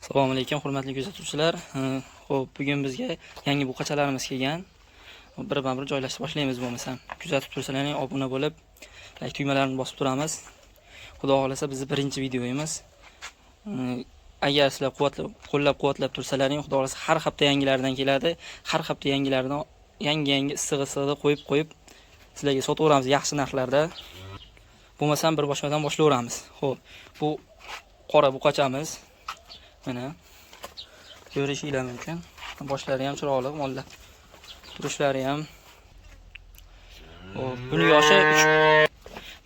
Assalomu alaykum, hurmatli kuzatuvchilar. Xo'p, bugun bizga yangi buqachalarimiz kelgan. Bir-bir joylashib boshlaymiz bo'lmasam. Kuzatib tursalaring, obuna bo'lib, like tugmalarini bosib turamiz. Xudo xolasa bizning birinchi videoyimiz. Agar sizlar qo'llab-quvvatlab tursalaring, xudo xolasa har hafta yangilaridan keladi. Har hafta yangilaridan yangi issig'i qo'yib sizlarga sotaveramiz yaxshi narxlarda. Bo'lmasam bir boshmadan boshlayveramiz. Xo'p, bu qora buqachamiz. Mana ko'rishingiz mumkin. Boshlari ham chiroyli, mollar. Turishlari ham. Xo'p,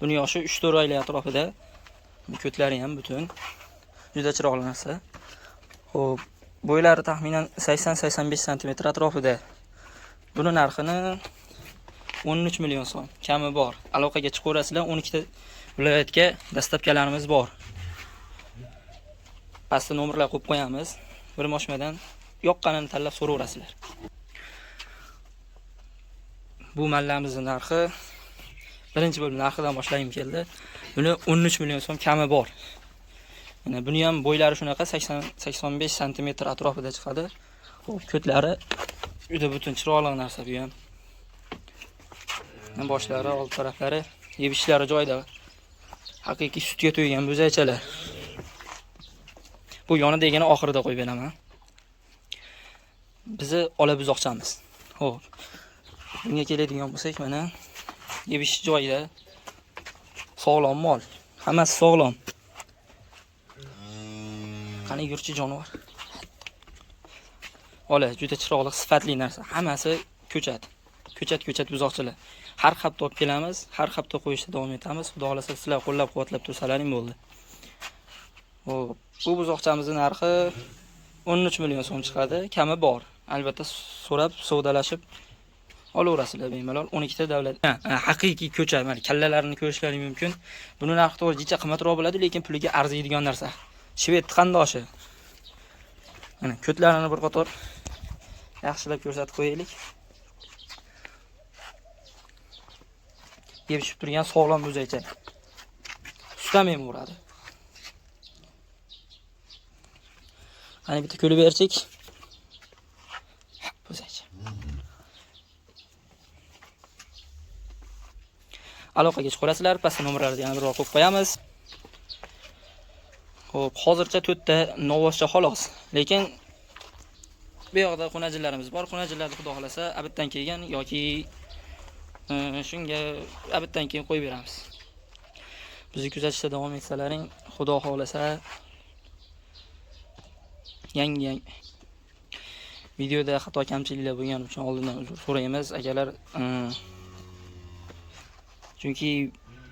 buni yoshi 3-4 oylik atrofida. Ko'tlari ham butun. Juda chiroyli narsa. Xo'p, bo'ylari taxminan 80-85 sm atrofida. Buni narxini 13 million so'm kami bor. Aloqaga chiqaverasizlar, 12 ta viloyatga dastlabkalarimiz bor. Pastda nomerlar qo'yib qo'yamiz. Bir moshmadan yoqqanini tanlab so'raverasizlar. Bu mallamizning narxi birinchi bo'lim narxidan boshlayim keldi. Buni 13 million so'm kami bor. Mana buni ham bo'ylari shunaqa 80-85 sm atrofida chiqadi. Xo'p, ko'tlari juda butun chiroyli narsa bu ham. Boshlari, old taraflari, yebishlari joyida. Haqiqiy sutga to'ygan bo'zaychalar. Bu yonida degani oxirida qo'yib beraman. Bizi ola buzoqchamiz. Xo'p. Bunga keladigan bo'lsak, mana yebish joyida sog'lom mol. Hammasi sog'lom. Qani yurchi jonivor. Ola juda chiroyli, sifatli narsa. Hammasi ko'chat. Ko'chat buzoqchilar. Har hafta olib kelamiz, har hafta qo'yishda davom etamiz. Xudo xolasa sizlar qo'llab-quvvatlab tursalaring bo'ldi. Xo'p, bu buzoqchamizning narxi 13 million so'm chiqadi, kami bor. Albatta so'rab, savdalashib olaverasizlar bemalol. 12 ta davlat. Haqiqiy ko'cha, mana kallalarini ko'rishlaring mumkin. Buni narxi to'g'richa qimmatroq bo'ladi, lekin puliga arziydigan narsa. Shved qandoshi. Mana ko'tlarini bir qator yaxshilab ko'rsatib qo'yaylik. Yebishib turgan sog'lom bo'zaycha. Sut ham yemaveradi. Qani bitta ko'rib bersak. Bo'zaycha. Aloqaga chiqarasizlar, pastda nomerlarni yana biror qo'yib qo'yamiz. Xo'p, hozircha 4 ta novvoscha xolos. Lekin bu yoqda xonajillarimiz bor. Xonajillarni xudo xolasa abitdan kelgan yoki shunga abitdan keyin qo'yib beramiz. Bizni kuzatishda davom etsalaring, xudo xolasa yangi videoda xato kamchiliklar bo'lgani uchun oldindan uzr so'raymiz. Agarlar chunki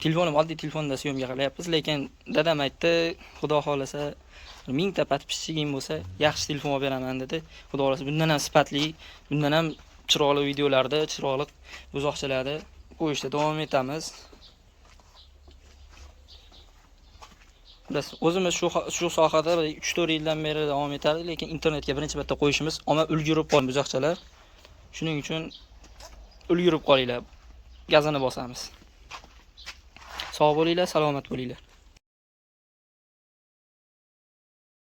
telefonim oddiy telefonda syomka qilyapmiz, lekin dadam aytdi, xudo xolasa 1000 ta podpischiking bo'lsa, yaxshi telefon olib beraman dedi. Xudo xolasa bundan ham sifatli, bundan ham chiroyli videolarda, chiroyli buzoqchalarda qo'yishda davom etamiz. Biz o'zimiz shu sohada 3-4 yildan beri davom etardik, lekin internetga birinchi marta qo'yishimiz omma ulgurib qolgan buzoqchalar. Shuning uchun ulgurib qolinglar. Gazini bosamiz. Sog' bo'linglar, salomat bo'linglar.